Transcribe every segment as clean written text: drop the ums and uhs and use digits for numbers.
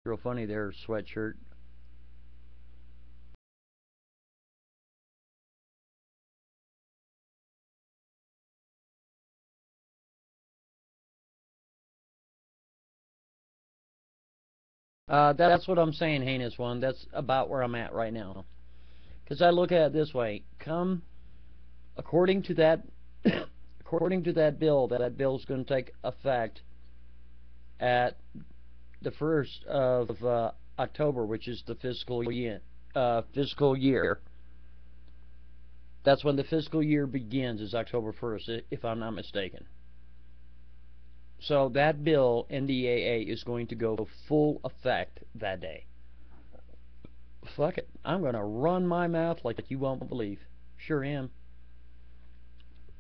Real funny there, sweatshirt. That's what I'm saying, heinous one. That's about where I'm at right now. Because I look at it this way: come according to that, according to that bill, that bill's going to take effect at the 1st of October, which is the fiscal year. Fiscal year. That's when the fiscal year begins. Is October 1st, if I'm not mistaken. So that bill, NDAA, is going to go full effect that day. Fuck it. I'm going to run my mouth like you won't believe. Sure am.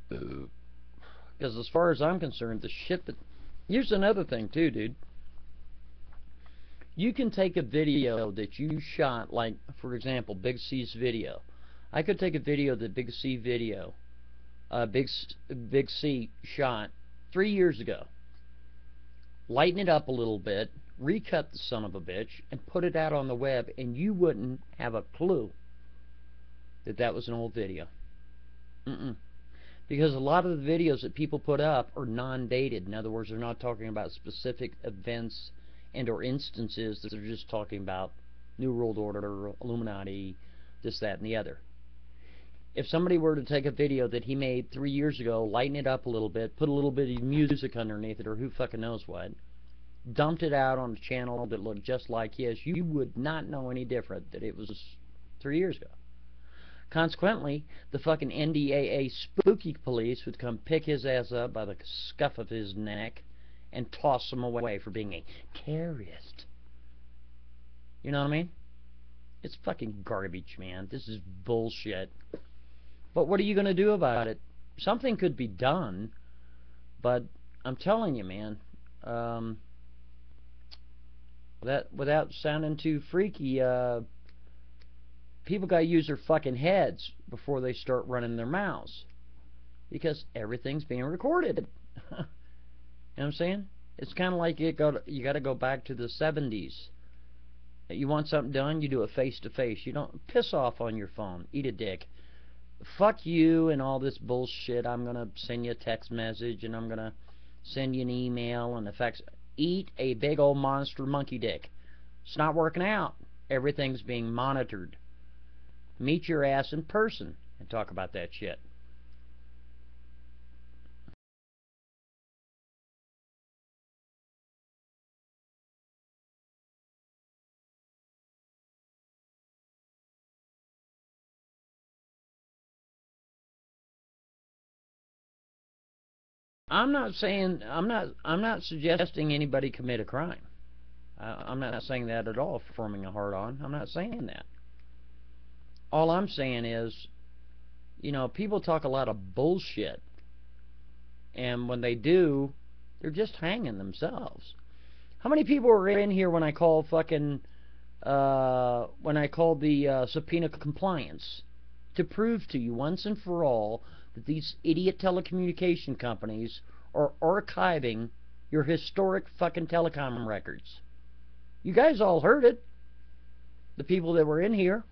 Because as far as I'm concerned, the shit that... Here's another thing, too, dude. You can take a video that you shot, like, for example, Big C's video. I could take a video that Big C video, Big C shot 3 years ago, lighten it up a little bit, recut the son of a bitch, and put it out on the web, and you wouldn't have a clue that that was an old video. Because a lot of the videos that people put up are non-dated. In other words, they're not talking about specific events and or instances. They're just talking about New World Order, Illuminati, this, that, and the other. If somebody were to take a video that he made 3 years ago, lighten it up a little bit, put a little bit of music underneath it, or who fucking knows what, dumped it out on a channel that looked just like his, you would not know any different that it was 3 years ago. Consequently, the fucking NDAA spooky police would come pick his ass up by the scuff of his neck and toss him away for being a terrorist. You know what I mean? It's fucking garbage, man. This is bullshit. But what are you going to do about it? Something could be done, but I'm telling you, man, without sounding too freaky, people got to use their fucking heads before they start running their mouths, because everything's being recorded. You know what I'm saying? It's kind of like you got to go back to the 70s. You want something done, you do it face to face. You don't piss off on your phone. Eat a dick. Fuck you and all this bullshit. I'm going to send you a text message, and I'm going to send you an email, and effects. Eat a big old monster monkey dick. It's not working out. Everything's being monitored. Meet your ass in person and talk about that shit. I'm not suggesting anybody commit a crime. I'm not saying that at all, forming a heart on. I'm not saying that. All I'm saying is, you know, people talk a lot of bullshit, and when they do, they're just hanging themselves. How many people were in here when I called fucking when I called the subpoena compliance to prove to you once and for all that these idiot telecommunication companies are archiving your historic fucking telecom records? You guys all heard it. The people that were in here.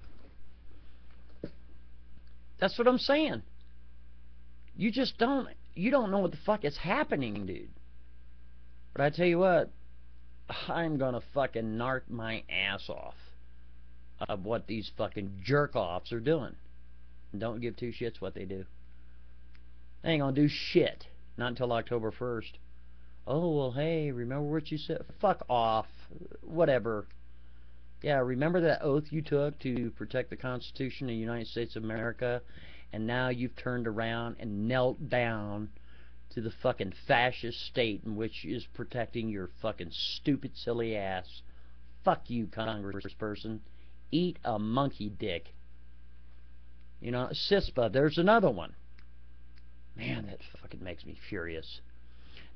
That's what I'm saying. You just don't know what the fuck is happening, dude. But I tell you what, I'm gonna fucking narc my ass off of what these fucking jerk-offs are doing. And don't give two shits what they do. They ain't gonna do shit. Not until October 1st. Oh, well, hey, remember what you said? Fuck off. Whatever. Yeah, remember that oath you took to protect the Constitution of the United States of America, and now you've turned around and knelt down to the fucking fascist state in which is protecting your fucking stupid, silly ass. Fuck you, congressperson. Eat a monkey dick. You know, CISPA, there's another one. Man, that fucking makes me furious.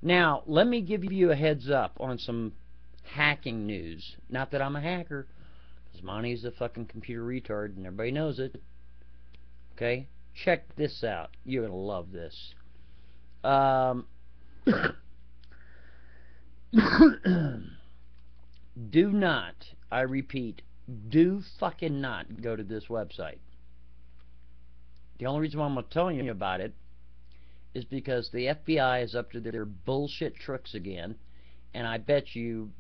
Now, let me give you a heads up on some hacking news. Not that I'm a hacker, because Monty's a fucking computer retard, and everybody knows it. Okay? Check this out. You're going to love this. Do not, I repeat, do fucking not go to this website. The only reason why I'm telling you about it is because the FBI is up to their bullshit tricks again, and I bet you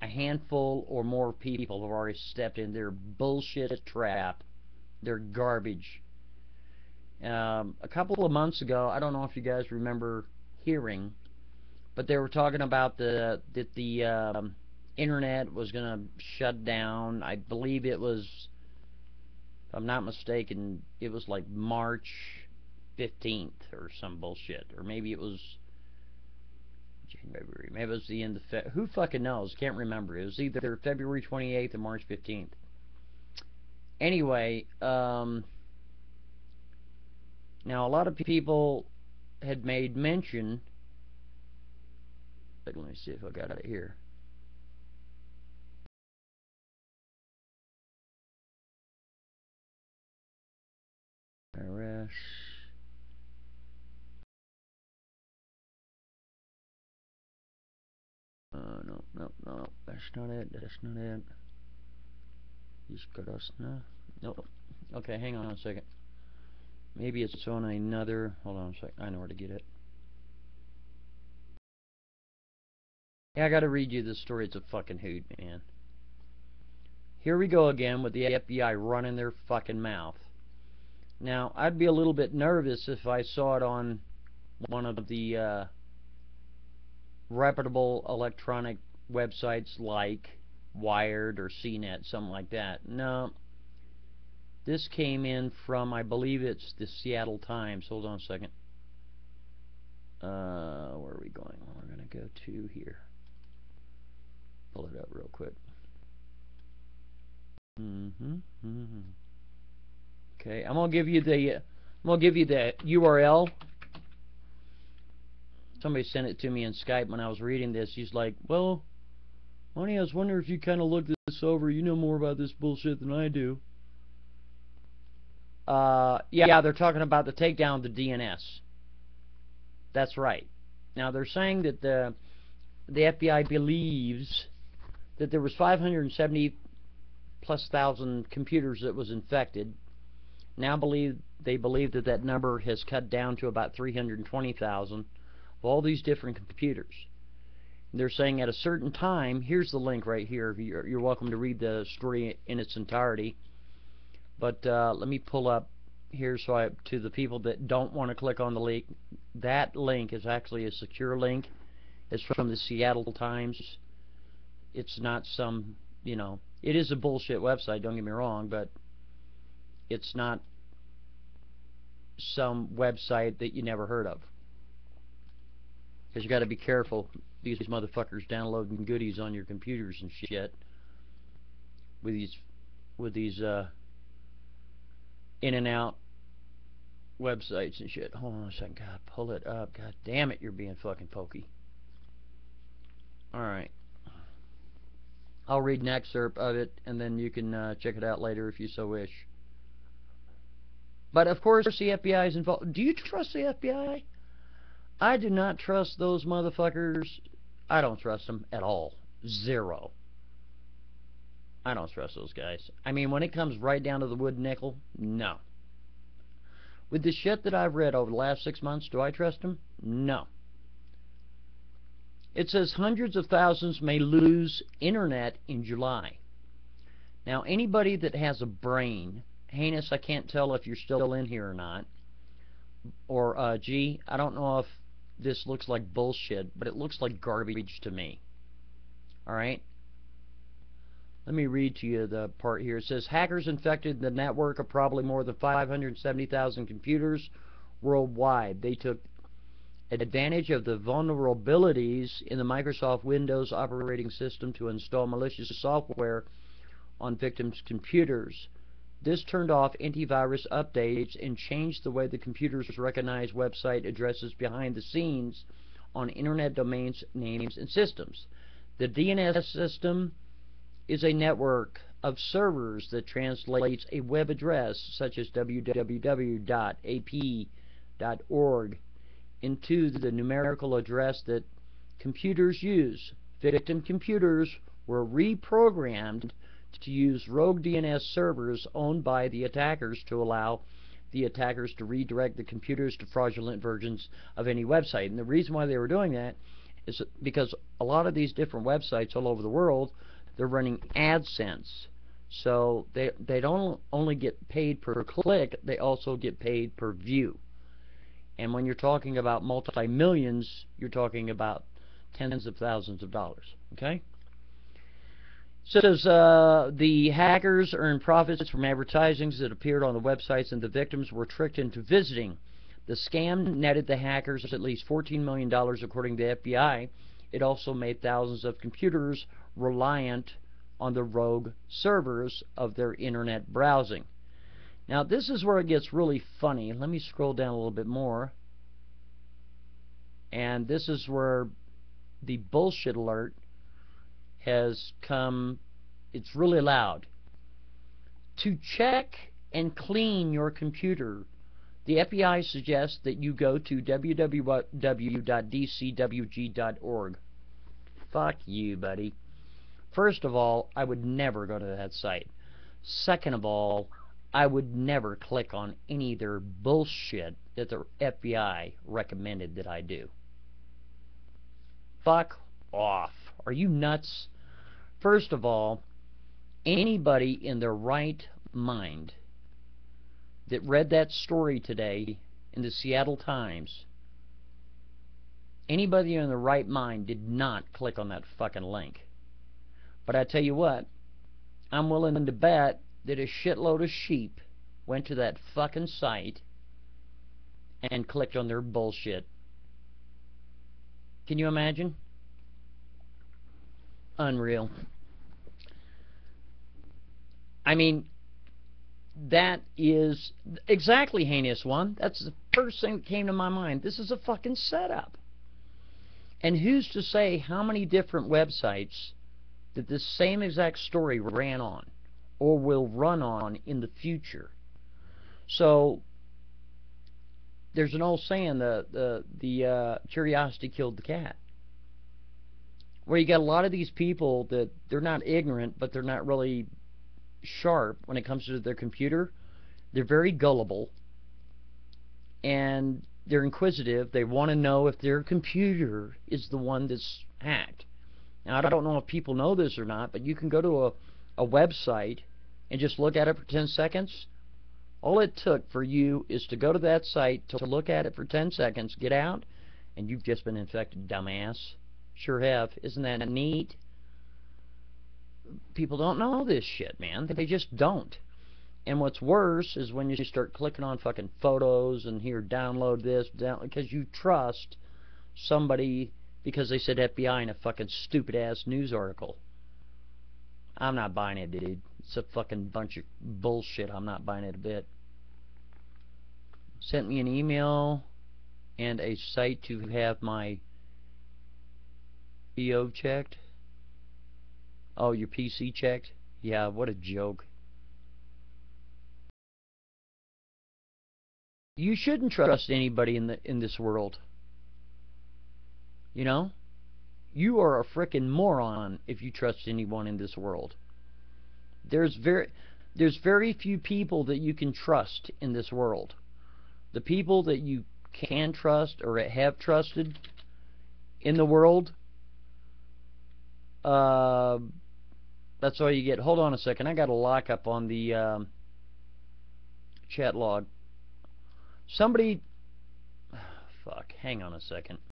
a handful or more people have already stepped in their bullshit trap, their garbage. A couple of months ago, I don't know if you guys remember hearing, but they were talking about that the internet was going to shut down. I believe it was, if I'm not mistaken, it was like March 15th or some bullshit. Or maybe it was January. Maybe it was the end of who fucking knows? Can't remember. It was either February 28th or March 15th. Anyway, now a lot of people had made mention. Let me see if I got it here. IRS. No, that's not it. That's not it. Nope. Okay, hang on a second. Maybe it's on another. Hold on a second. I know where to get it. Yeah, I gotta read you this story. It's a fucking hoot, man. Here we go again with the FBI running their fucking mouth. Now, I'd be a little bit nervous if I saw it on one of the reputable electronic websites like Wired or CNET, something like that. No. This came in from, I believe it's the Seattle Times. Hold on a second. Where are we going? We're going to go to here. Pull it up real quick. Okay, I'm gonna give you the URL. Somebody sent it to me in Skype when I was reading this. He's like, "Well, Money, I was wondering if you kind of looked this over. You know more about this bullshit than I do." Yeah, they're talking about the takedown of the DNS. That's right. Now they're saying that the FBI believes that there was 570 plus thousand computers that was infected. Now they believe that number has cut down to about 320,000 of all these different computers. They're saying at a certain time, here's the link right here. You're welcome to read the story in its entirety. But let me pull up here to the people that don't want to click on the link. That link is actually a secure link. It's from the Seattle Times. It's not some, it is a bullshit website, don't get me wrong, but it's not some website that you never heard of. Because you got to be careful. These motherfuckers downloading goodies on your computers and shit with these in and out websites and shit. Hold on a second. God, pull it up. God damn it, you're being fucking pokey. Alright. I'll read an excerpt of it, and then you can check it out later if you so wish. But of course the FBI is involved. Do you trust the FBI? I do not trust those motherfuckers. I don't trust them at all. Zero. I don't trust those guys. I mean, when it comes right down to the wood nickel, no. With the shit that I've read over the last 6 months, do I trust them? No. It says hundreds of thousands may lose internet in July. Now, anybody that has a brain, Heinous, I can't tell if you're still in here or not, or G, I don't know if this looks like bullshit, but it looks like garbage to me. Alright? Let me read to you the part here. It says, hackers infected the network of probably more than 570,000 computers worldwide. They took advantage of the vulnerabilities in the Microsoft Windows operating system to install malicious software on victims' computers. This turned off antivirus updates and changed the way the computers recognize website addresses behind the scenes on internet domains, names, and systems. The DNS system is a network of servers that translates a web address such as www.ap.org into the numerical address that computers use. Victim computers were reprogrammed to use rogue DNS servers owned by the attackers to allow the attackers to redirect the computers to fraudulent versions of any website. And the reason why they were doing that is because a lot of these different websites all over the world, they're running AdSense. So they don't only get paid per click, they also get paid per view. And when you're talking about multi-millions, you're talking about tens of thousands of dollars. Okay? So it says the hackers earned profits from advertisements that appeared on the websites, and the victims were tricked into visiting. The scam netted the hackers at least $14 million, according to the FBI. It also made thousands of computers reliant on the rogue servers of their internet browsing. Now, this is where it gets really funny. Let me scroll down a little bit more. And this is where the bullshit alert has come. It's really loud. To check and clean your computer, the FBI suggests that you go to www.dcwg.org. Fuck you, buddy. First of all, I would never go to that site. Second of all, I would never click on any of their bullshit that the FBI recommended that I do. Fuck off. Are you nuts? First of all, anybody in their right mind that read that story today in the Seattle Times, anybody in their right mind did not click on that fucking link. But I tell you what, I'm willing to bet that a shitload of sheep went to that fucking site and clicked on their bullshit. Can you imagine? Unreal. I mean, that is exactly, Heinous One. That's the first thing that came to my mind. This is a fucking setup. And who's to say how many different websites that this same exact story ran on or will run on in the future? So there's an old saying, the curiosity killed the cat. Where you got a lot of these people that they're not ignorant, but they're not really sharp when it comes to their computer. They're very gullible, and they're inquisitive. They want to know if their computer is the one that's hacked. Now, I don't know if people know this or not, but you can go to a website and just look at it for 10 seconds. All it took for you is to go to that site, to look at it for 10 seconds, get out, and you've just been infected, dumbass. Sure have. Isn't that neat? People don't know this shit, man. They just don't. And what's worse is when you start clicking on fucking photos and here, download this, because you trust somebody because they said FBI in a fucking stupid-ass news article. I'm not buying it, dude. It's a fucking bunch of bullshit. I'm not buying it a bit. Sent me an email and a site to have my PO checked. Oh, your PC checked? Yeah, what a joke. You shouldn't trust anybody in this world. You know? You are a frickin' moron if you trust anyone in this world. There's very few people that you can trust in this world. The people that you can trust or have trusted in the world, that's all you get. Hold on a second. I got a lockup on the chat log. Somebody... Fuck. Hang on a second.